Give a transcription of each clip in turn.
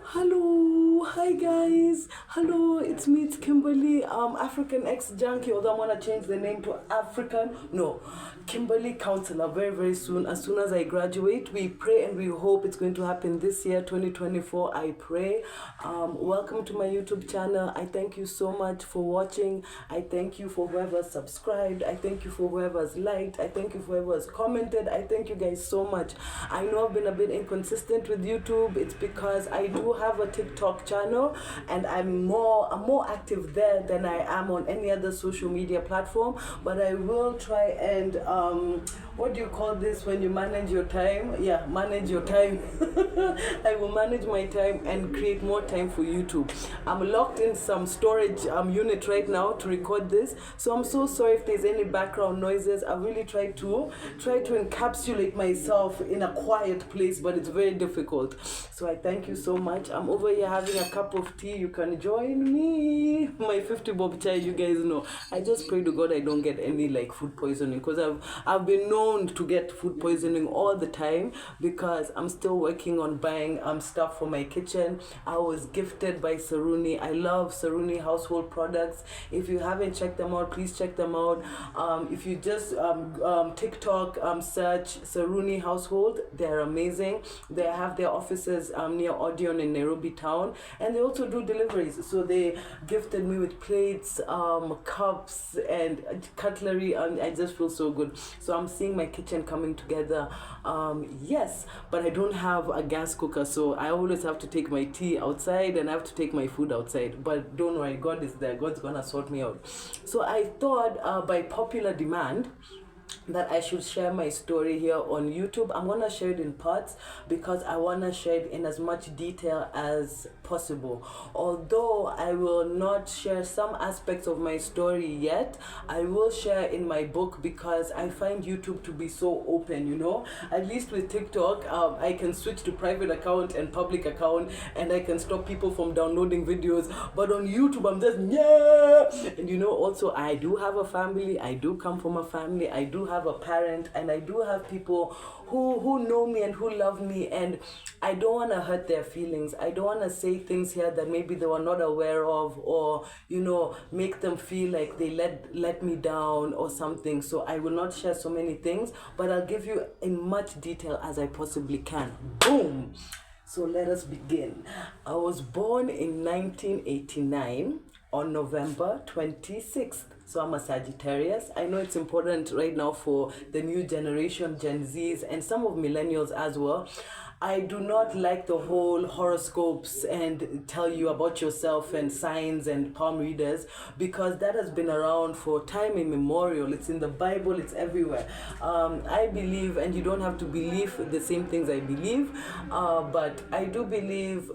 Hello, hi guys. Hello, it's Kimberly, African ex junkie. Although I wanna change the name to African, no, Kimberly counselor. Very soon. As soon as I graduate, we pray and we hope it's going to happen this year, 2024. I pray. Welcome to my YouTube channel. I thank you so much for watching. I thank you for whoever subscribed. I thank you for whoever's liked. I thank you for whoever's commented. I thank you guys so much. I know I've been a bit inconsistent with YouTube. It's because I do have a TikTok channel and I'm more active there than I am on any other social media platform. But I will try and what do you call this when you manage your time? Yeah, manage your time. I will manage my time and create more time for YouTube. I'm locked in some storage unit right now to record this, so I'm so sorry if there's any background noises. I really try to encapsulate myself in a quiet place, but it's very difficult. So I thank you so much. I'm over here having a cup of tea. You can join me. My 50 bob chai, you guys know. I just pray to God I don't get any like food poisoning, because I've been known to get food poisoning all the time because I'm still working on buying stuff for my kitchen. I was gifted by Saruni. I love Saruni household products. If you haven't checked them out, please check them out. If you just TikTok search Saruni household, they're amazing. They have their offices near Odeon in Nairobi town, and they also do deliveries. So they gifted me with plates, cups and cutlery, and I just feel so good. So I'm seeing my kitchen coming together. Yes, but I don't have a gas cooker, so I always have to take my tea outside and I have to take my food outside. But don't worry, God is there. God's gonna sort me out. So I thought by popular demand that I should share my story here on YouTube. I'm gonna share it in parts because I wanna share it in as much detail as possible. Although I will not share some aspects of my story yet, I will share in my book because I find YouTube to be so open, you know. At least with TikTok, I can switch to private account and public account, and I can stop people from downloading videos. But on YouTube, I'm just yeah. And you know, also I do have a family. I do come from a family. I do have a parent, and I do have people who know me and who love me, and I don't want to hurt their feelings. I don't want to say things here that maybe they were not aware of, or you know, make them feel like they let me down or something. So I will not share so many things, but I'll give you in much detail as I possibly can. Boom. So let us begin. I was born in 1989 on November 26th. So I'm a Sagittarius. I know it's important right now for the new generation, Gen Zs, and some of millennials as well. I do not like the whole horoscopes and tell you about yourself and signs and palm readers, because that has been around for time immemorial. It's in the Bible, it's everywhere. I believe, and you don't have to believe the same things I believe, but I do believe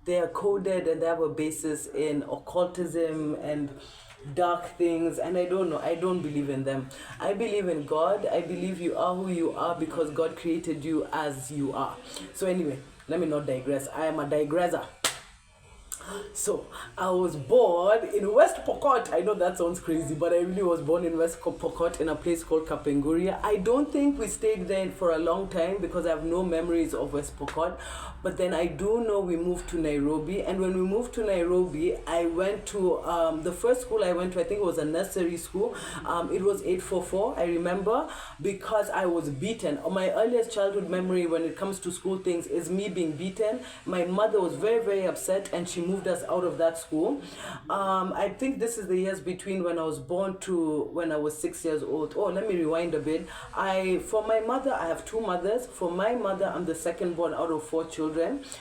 they are coded and they have a basis in occultism and dark things, and I don't know, I don't believe in them. I believe in God. I believe you are who you are because God created you as you are. So anyway, let me not digress. I am a digresser. So I was born in West Pokot. I know that sounds crazy, but I really was born in West Pokot in a place called Kapenguria. I don't think we stayed there for a long time because I have no memories of West Pokot. But then I do know we moved to Nairobi, and when we moved to Nairobi, I went to the first school I went to. I think it was a nursery school. It was 844. I remember because I was beaten. My earliest childhood memory when it comes to school things is me being beaten. My mother was very upset, and she moved us out of that school. I think this is the years between when I was born to when I was 6 years old. Oh, let me rewind a bit. For my mother, I have two mothers. For my mother, I'm the second born out of 4 children.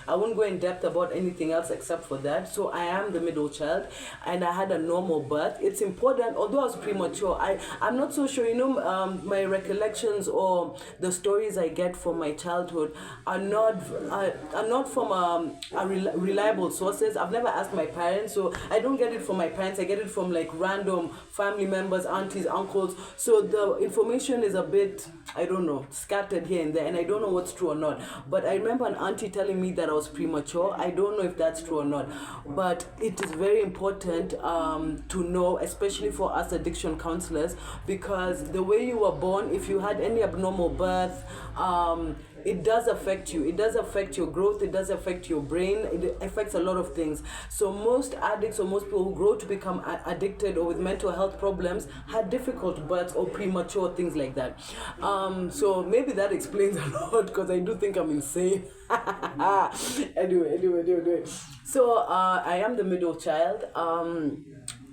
I won't go in depth about anything else except for that. So I am the middle child, and I had a normal birth. It's important, although I was premature. I'm not so sure, you know, my recollections or the stories I get from my childhood are not from reliable sources. I've never asked my parents, so I don't get it from my parents. I get it from like random family members, aunties, uncles. So the information is a bit, I don't know, scattered here and there, and I don't know what's true or not. But I remember an auntie telling me that I was premature. I don't know if that's true or not, but it is very important to know, especially for us addiction counselors, because the way you were born, if you had any abnormal birth, it does affect you. It does affect your growth. It does affect your brain. It affects a lot of things. So most addicts or most people who grow to become addicted or with mental health problems had difficult births or premature things like that. So maybe that explains a lot because I do think I'm insane. Anyway. So I am the middle child.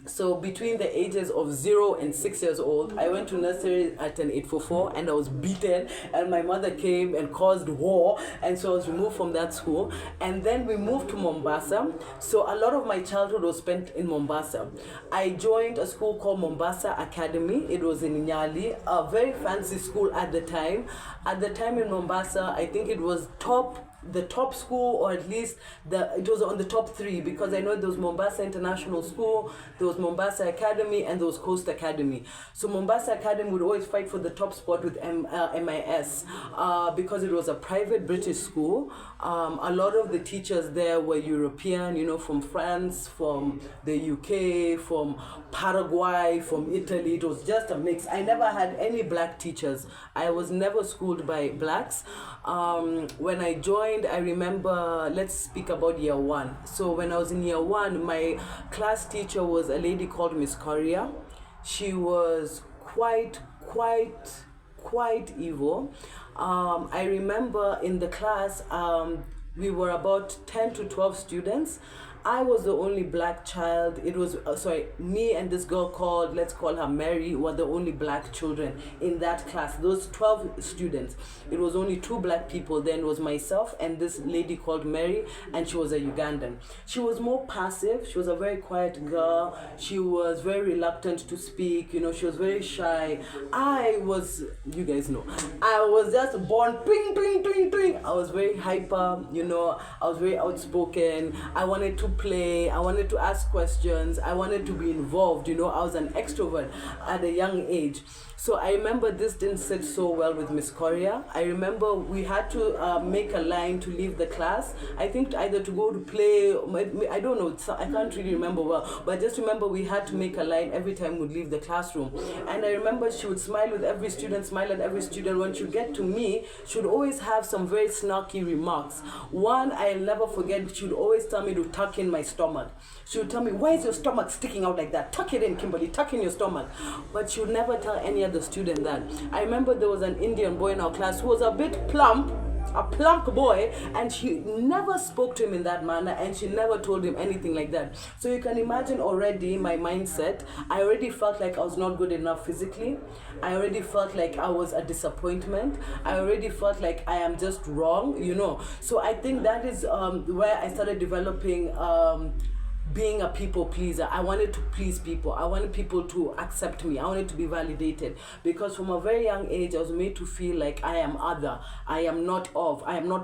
So between the ages of 0 and 6 years old, I went to nursery at an 844 and I was beaten, and my mother came and caused war, and so I was removed from that school. And then we moved to Mombasa. So a lot of my childhood was spent in Mombasa. I joined a school called Mombasa Academy. It was in Nyali, a very fancy school at the time. At the time in Mombasa, I think it was the top school, or at least it was on the top 3, because I know there was Mombasa International School, there was Mombasa Academy, and there was Coast Academy. So Mombasa Academy would always fight for the top spot with MIS because it was a private British school. A lot of the teachers there were European, from France, from the UK, from Paraguay, from Italy. It was just a mix. I never had any black teachers. I was never schooled by blacks. When I joined, I remember, let's speak about year 1. So when I was in year 1, my class teacher was a lady called Miss Korea. She was quite evil. I remember in the class, we were about 10 to 12 students. I was the only black child. It was, me and this girl called, let's call her Mary, were the only black children in that class. Those 12 students, it was only 2 black people. Then it was myself and this lady called Mary, and she was a Ugandan. She was more passive. She was a very quiet girl. She was very reluctant to speak. She was very shy. You guys know, I was just born, ping, ping, ping, ping. I was very hyper, I was very outspoken. I wanted to play, I wanted to ask questions, I wanted to be involved, I was an extrovert at a young age. So I remember this didn't sit so well with Miss Korea. I remember we had to make a line to leave the class. I think either to go to play, I don't know, I can't really remember well, but I just remember we had to make a line every time we'd leave the classroom. And I remember she would smile with every student, smile at every student. When she'd get to me, she would always have some very snarky remarks. One I'll never forget, she would always tell me to tuck in my stomach. She would tell me, why is your stomach sticking out like that? Tuck it in, Kimberly, tuck in your stomach. But she would never tell any other student that. I remember there was an Indian boy in our class who was a bit plump, a plump boy, and she never spoke to him in that manner, and she never told him anything like that. So you can imagine already my mindset. I already felt like I was not good enough physically. I already felt like I was a disappointment. I already felt like I am just wrong, So I think that is where I started developing being a people pleaser. I wanted to please people. I wanted people to accept me. I wanted to be validated, because from a very young age, I was made to feel like I am other. I am not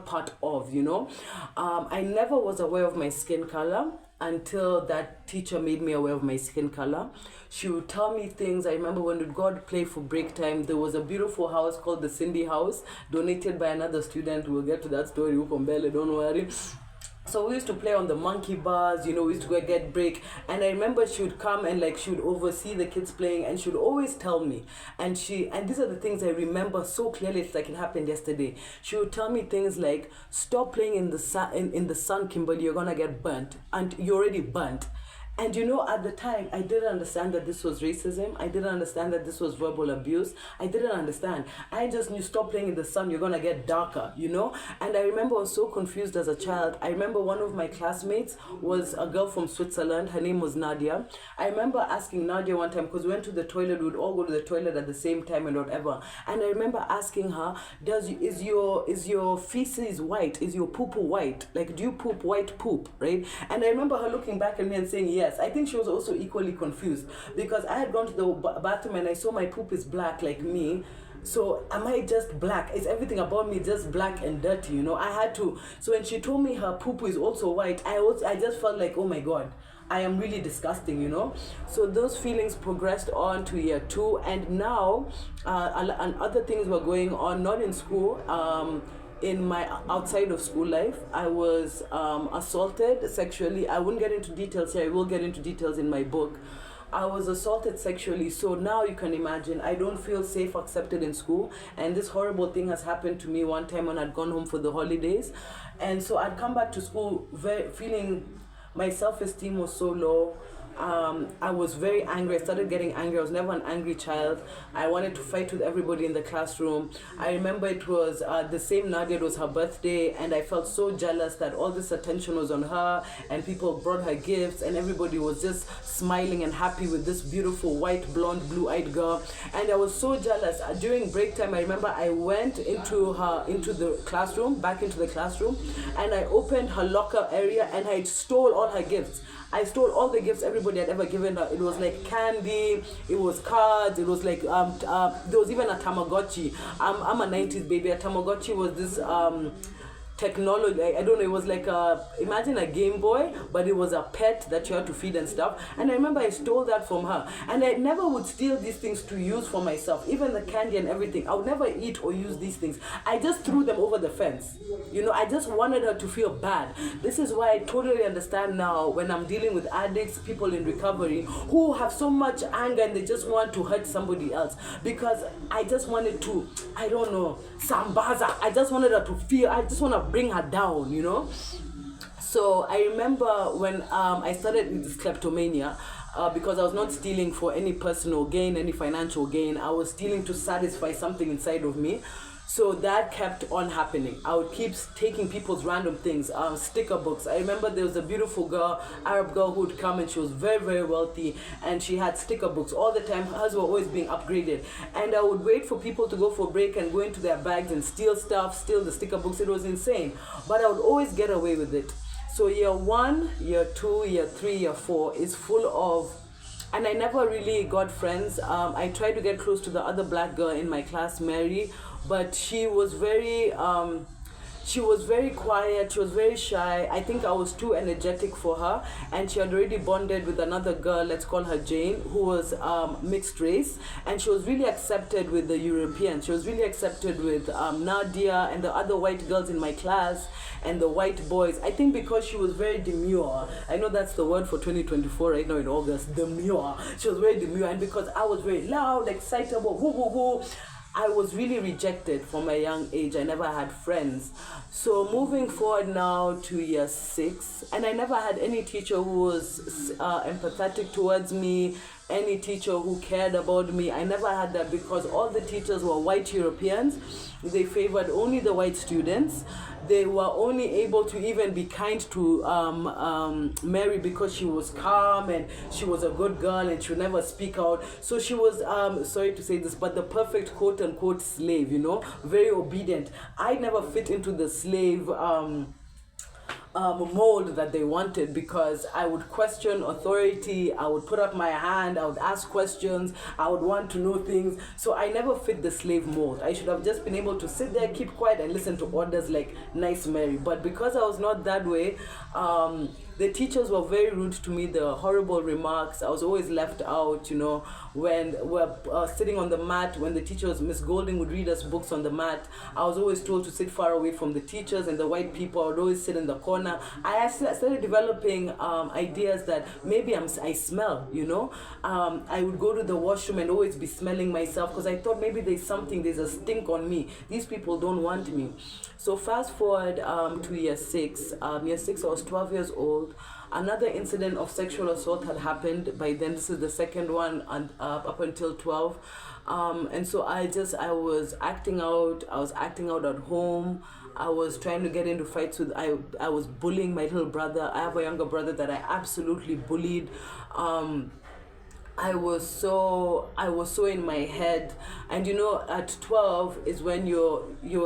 part of, I never was aware of my skin color until that teacher made me aware of my skin color. She would tell me things. I remember when we'd go to play for break time, there was a beautiful house called the Cindy House, donated by another student. We'll get to that story, Ukombele, don't worry. So we used to play on the monkey bars, we used to go get break. And I remember she would come and she would oversee the kids playing, and she would always tell me. And these are the things I remember so clearly, it's like it happened yesterday. She would tell me things like, stop playing in the sun, in the sun, Kimberly, you're gonna get burnt. And you're already burnt. And at the time, I didn't understand that this was racism. I didn't understand that this was verbal abuse. I didn't understand. I just knew, stop playing in the sun, you're gonna get darker, And I remember I was so confused as a child. I remember one of my classmates was a girl from Switzerland. Her name was Nadia. I remember asking Nadia one time, because we went to the toilet, we would all go to the toilet at the same time and whatever. And I remember asking her, is your feces white? Is your poo-poo white? Like, do you poop white poop, right? And I remember her looking back at me and saying, yes. I think she was also equally confused, because I had gone to the bathroom and I saw my poop is black like me. So am I just black? Is everything about me just black and dirty? I had to. So when she told me her poop is also white, I just felt like, oh my God, I am really disgusting, So those feelings progressed on to year 2, and now and other things were going on, not in school. In my outside of school life, I was assaulted sexually. I won't get into details here. I will get into details in my book. I was assaulted sexually. So now you can imagine, I don't feel safe, accepted in school. And this horrible thing has happened to me one time when I'd gone home for the holidays. And so I'd come back to school feeling my self-esteem was so low. I was very angry. I started getting angry. I was never an angry child. I wanted to fight with everybody in the classroom. I remember it was the same Nadia, it was her birthday, and I felt so jealous that all this attention was on her, and people brought her gifts, and everybody was just smiling and happy with this beautiful white, blonde, blue-eyed girl. And I was so jealous. During break time, I remember I went into the classroom, back into the classroom, and I opened her locker area, and I stole all her gifts. I stole all the gifts everybody had ever given her. It was like candy, it was cards, it was like, there was even a Tamagotchi. I'm a 90s baby. A Tamagotchi was this technology, I don't know, it was like imagine a Game Boy, but it was a pet that you had to feed and stuff. And I remember I stole that from her, and I never would steal these things to use for myself, even the candy and everything. I would never eat or use these things. I just threw them over the fence. I just wanted her to feel bad. This is why I totally understand now when I'm dealing with addicts, people in recovery who have so much anger and they just want to hurt somebody else, because I just wanted to, I don't know, sambaza. I just wanted her to feel, I just want to bring her down, So I remember when I started with this kleptomania, because I was not stealing for any personal gain, any financial gain. I was stealing to satisfy something inside of me. So that kept on happening. I would keep taking people's random things, sticker books. I remember there was a beautiful girl, Arab girl, who would come, and she was very, very wealthy, and she had sticker books all the time. Hers were always being upgraded. And I would wait for people to go for a break and go into their bags and steal stuff, steal the sticker books. It was insane. But I would always get away with it. So year 1, year 2, year 3, year 4 is full of, and I never really got friends. I tried to get close to the other black girl in my class, Mary, but she was very quiet, she was very shy. I think I was too energetic for her, and she had already bonded with another girl, let's call her Jane, who was mixed race, and she was really accepted with the Europeans. She was really accepted with Nadia and the other white girls in my class and the white boys. I think because she was very demure. I know that's the word for 2024 right now in August, demure. She was very demure, and because I was very loud, excitable, whoo, whoo, whoo, I was really rejected from a young age. I never had friends. So moving forward now to year 6, and I never had any teacher who was empathetic towards me, any teacher who cared about me. I never had that because all the teachers were white Europeans. They favored only the white students. They were only able to even be kind to Mary because she was calm and she was a good girl and she would never speak out. So she was, sorry to say this, but the perfect quote-unquote slave, very obedient. I never fit into the slave mold that they wanted, because I would question authority, I would put up my hand, I would ask questions, I would want to know things. So I never fit the slave mold. I should have just been able to sit there, keep quiet, and listen to orders like nice Mary. But because I was not that way, the teachers were very rude to me, the horrible remarks. I was always left out, when we're sitting on the mat, when the teachers, Miss Golding, would read us books on the mat, I was always told to sit far away from the teachers, and the white people, I would always sit in the corner. I started developing ideas that maybe I smell, I would go to the washroom and always be smelling myself because I thought maybe there's a stink on me. These people don't want me. So fast forward to year 6. Year 6, I was 12 years old. Another incident of sexual assault had happened by then. This is the second one, and up until 12. And so I was acting out. I was acting out at home. I was trying to get into fights with, I was bullying my little brother. I have a younger brother that I absolutely bullied. I was so in my head, and at 12 is when you're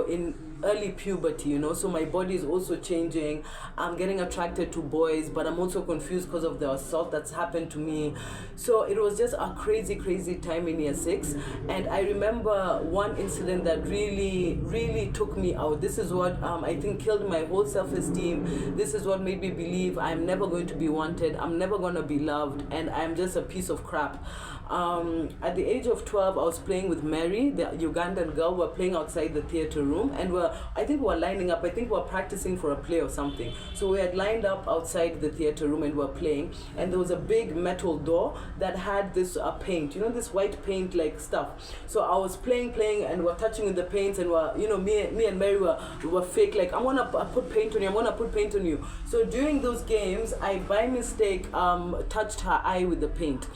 in early puberty, so my body is also changing. I'm getting attracted to boys, but I'm also confused because of the assault that's happened to me. So it was just a crazy time in year 6. And I remember one incident that really took me out. This is what I think killed my whole self-esteem. This is what made me believe I'm never going to be wanted, I'm never going to be loved, and I'm just a piece of crap. At the age of 12, I was playing with Mary, the Ugandan girl. We're playing outside the theater room, and I think we were lining up. I think we were practicing for a play or something. So we had lined up outside the theater room and we were playing. And there was a big metal door that had this paint, this white paint like stuff. So I was playing, and we're touching with the paints, and me and Mary were fake. Like, I'm gonna put paint on you. I'm gonna put paint on you. So during those games, I by mistake touched her eye with the paint,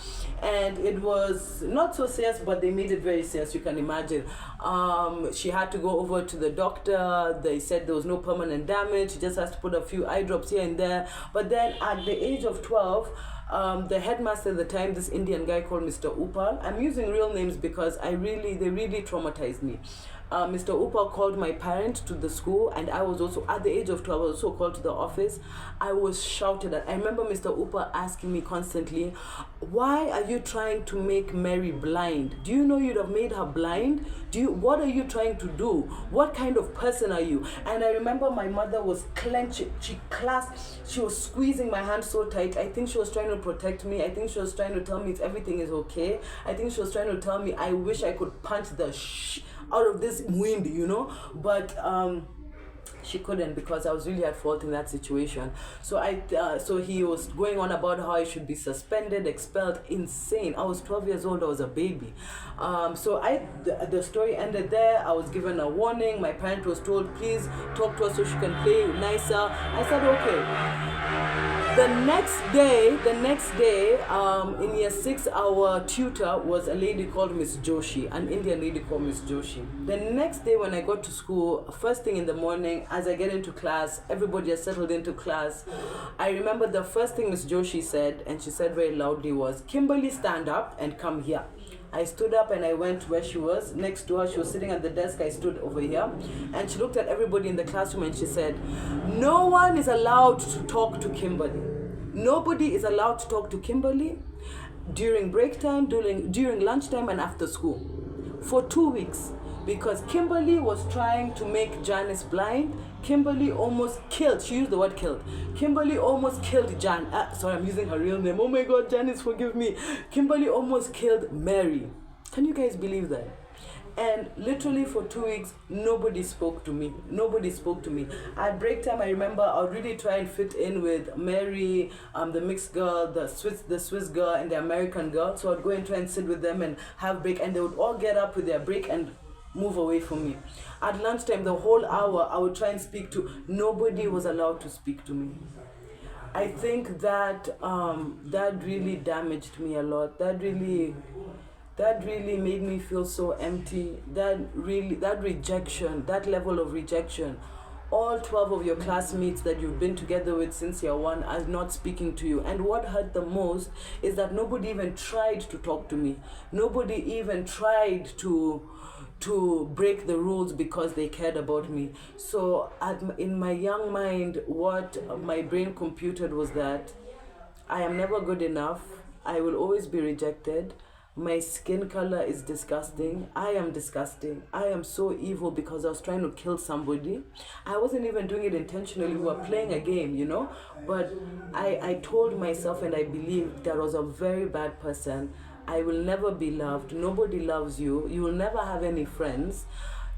and it was not so serious, but they made it very serious. You can imagine. She had to go over to the doctor. They said there was no permanent damage. She just has to put a few eye drops here and there. But then at the age of 12, the headmaster at the time, this Indian guy called Mr. Upal. I'm using real names because they really traumatized me. Mr. Upal called my parent to the school, and I was also, at the age of 12, I was also called to the office. I was shouted at. I remember Mr. Upal asking me constantly, why are you trying to make Mary blind? Do you know you'd have made her blind? What are you trying to do? What kind of person are you? And I remember my mother was clenching, she was squeezing my hand so tight. I think she was trying to protect me. I think she was trying to tell me everything is okay. I think she was trying to tell me I wish I could punch the out of this wind, but she couldn't, because I was really at fault in that situation. So he was going on about how I should be suspended, expelled. Insane. I was 12 years old. I was a baby. The story ended there. I was given a warning. My parent was told, please talk to us so she can play nicer. I said, okay. The next day, in year 6, our tutor was a lady called Miss Joshi, an Indian lady called Miss Joshi. The next day when I got to school, first thing in the morning, as I get into class, everybody has settled into class. I remember the first thing Miss Joshi said, and she said very loudly, was, Kimberly, stand up and come here. I stood up and I went where she was. Next to her, she was sitting at the desk. I stood over here. And she looked at everybody in the classroom and she said, no one is allowed to talk to Kimberly. Nobody is allowed to talk to Kimberly during break time, during lunchtime, and after school. For 2 weeks. Because Kimberly was trying to make Janice blind. Kimberly almost killed. She used the word killed. Kimberly almost killed sorry, I'm using her real name. Oh my God, Janice, forgive me. Kimberly almost killed Mary. Can you guys believe that? And literally for 2 weeks, nobody spoke to me. Nobody spoke to me. At break time, I remember I would really try and fit in with Mary, the mixed girl, the Swiss girl, and the American girl. So I'd go and try and sit with them and have break, and they would all get up with their break and move away from me. At lunchtime, the whole hour, I would try and speak to. Nobody was allowed to speak to me. I think that that really damaged me a lot. That really made me feel so empty. That rejection, that level of rejection. All 12 of your classmates that you've been together with since year 1 are not speaking to you. And what hurt the most is that nobody even tried to talk to me. Nobody even tried to break the rules because they cared about me. So in my young mind, what my brain computed was that I am never good enough. I will always be rejected. My skin color is disgusting. I am disgusting. I am so evil because I was trying to kill somebody. I wasn't even doing it intentionally. We were playing a game, But I told myself, and I believed that I was a very bad person. I will never be loved. Nobody loves you. You will never have any friends.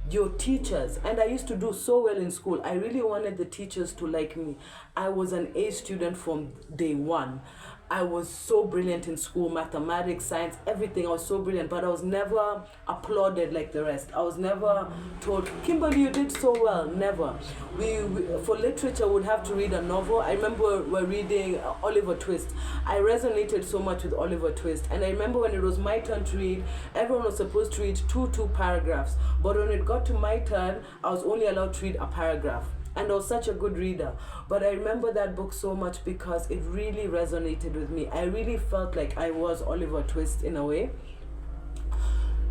Your teachers, and I used to do so well in school. I really wanted the teachers to like me. I was an A student from day 1. I was so brilliant in school, mathematics, science, everything. I was so brilliant, but I was never applauded like the rest. I was never told, Kimberly, you did so well. Never. We for literature, would have to read a novel. I remember we're reading Oliver Twist. I resonated so much with Oliver Twist. And I remember when it was my turn to read, everyone was supposed to read two paragraphs. But when it got to my turn, I was only allowed to read a paragraph. And I was such a good reader. But I remember that book so much because it really resonated with me. I really felt like I was Oliver Twist in a way.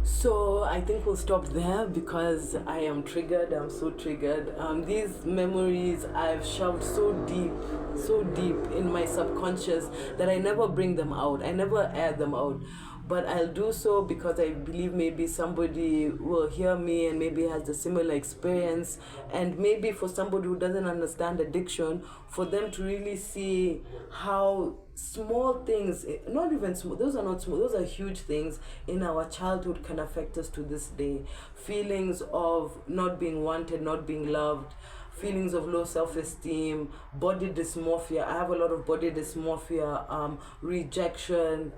So I think we'll stop there because I am triggered. I'm so triggered. These memories I've shoved so deep in my subconscious that I never bring them out. I never air them out. but I'll do so because I believe maybe somebody will hear me and maybe has a similar experience, and maybe for somebody who doesn't understand addiction, for them to really see how small things, not even small, those are not small, those are huge things in our childhood can affect us to this day. Feelings of not being wanted, not being loved, feelings of low self-esteem, body dysmorphia. I have a lot of body dysmorphia, rejection,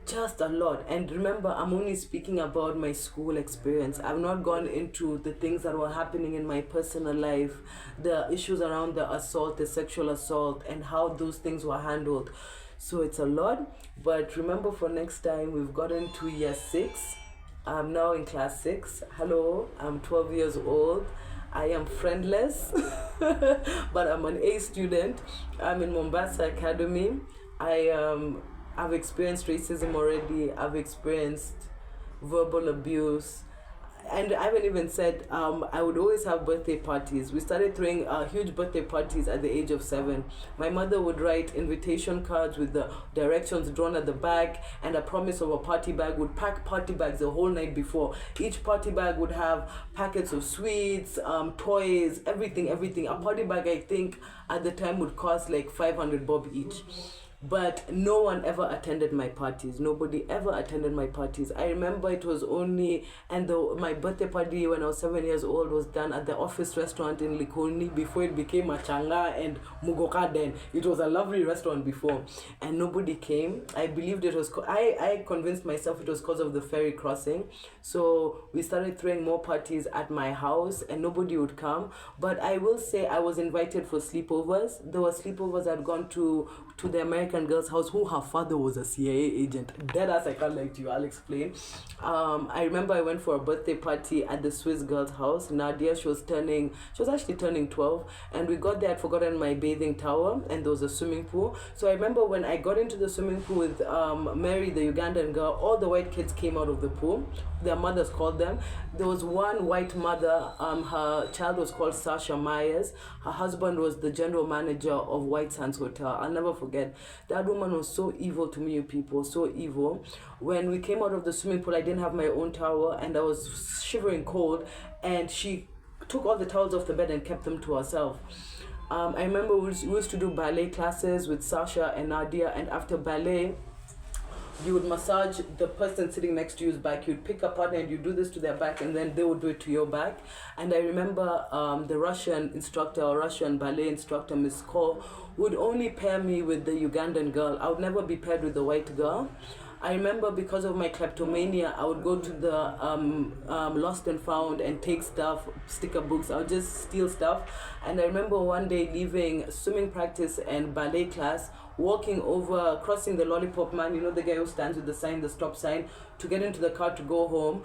just a lot. And remember, I'm only speaking about my school experience. I've not gone into the things that were happening in my personal life, the issues around the assault, the sexual assault, and how those things were handled. So it's a lot. But remember, for next time, we've gotten to year 6. I'm now in class 6. Hello, I'm 12 years old. I am friendless, but I'm an A student. I'm in Mombasa Academy. I've experienced racism already. I've experienced verbal abuse. And I haven't even said, I would always have birthday parties. We started throwing huge birthday parties at the age of 7. My mother would write invitation cards with the directions drawn at the back and a promise of a party bag. Would pack party bags the whole night before. Each party bag would have packets of sweets, toys, everything. A party bag, I think, at the time would cost like 500 bob each. But no one ever attended my parties. Nobody ever attended my parties. I remember it was only, and my birthday party when I was 7 years old was done at the Office restaurant in Likoni before it became Achanga and Mugokaden. It was a lovely restaurant before, and nobody came. I believed it was, I convinced myself it was because of the ferry crossing. So we started throwing more parties at my house and nobody would come. But I will say I was invited for sleepovers. There were sleepovers I'd gone to the American girl's house who her father was a CIA agent. Dead ass, I can't lie to you, I'll explain. I remember I went for a birthday party at the Swiss girl's house. Nadia, she was actually turning 12, and we got there, I'd forgotten my bathing towel, and there was a swimming pool. So I remember when I got into the swimming pool with Mary, the Ugandan girl, all the white kids came out of the pool. Their mothers called them. There was one white mother, her child was called Sasha Myers. Her husband was the general manager of White Sands Hotel. I'll never forget. That woman was so evil to me, you people, so evil. When we came out of the swimming pool, I didn't have my own towel and I was shivering cold, and she took all the towels off the bed and kept them to herself. I remember we used to do ballet classes with Sasha and Nadia, and after ballet, you would massage the person sitting next to you's back. You'd pick a partner and you do this to their back, and then they would do it to your back. And I remember the Russian instructor or Russian ballet instructor, Miss Cole, would only pair me with the Ugandan girl. I would never be paired with the white girl. I remember because of my kleptomania, I would go to the lost and found and take stuff, sticker books. I would just steal stuff. And I remember one day leaving swimming practice and ballet class, walking over, crossing the lollipop man, you know, the guy who stands with the sign, the stop sign, to get into the car to go home.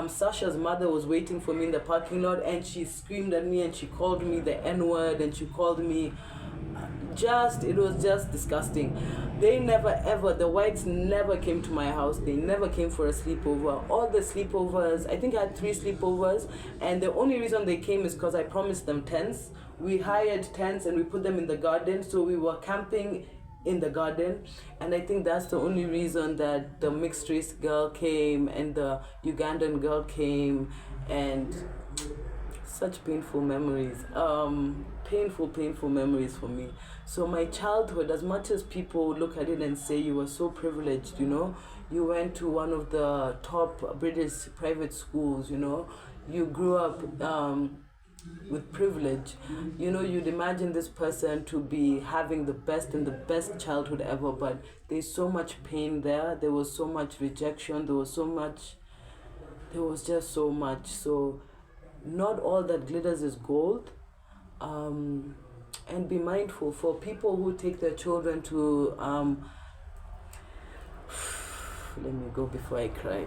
Sasha's mother was waiting for me in the parking lot, and she screamed at me and she called me the N-word, and she called me it was just disgusting. They never ever, the whites never came to my house. They never came for a sleepover. All the sleepovers, I think I had 3 sleepovers, and the only reason they came is because I promised them tents. We hired tents and we put them in the garden, so we were camping in the garden, and I think that's the only reason that the mixed race girl came and the Ugandan girl came. And such painful memories, painful memories for me. So my childhood, as much as people look at it and say you were so privileged, you know, you went to one of the top British private schools, you know, you grew up with privilege, you know, you'd imagine this person to be having the best childhood ever, but there's so much pain there. There was so much rejection. There was just so much. So not all that glitters is gold. And be mindful for people who take their children to let me go before I cry.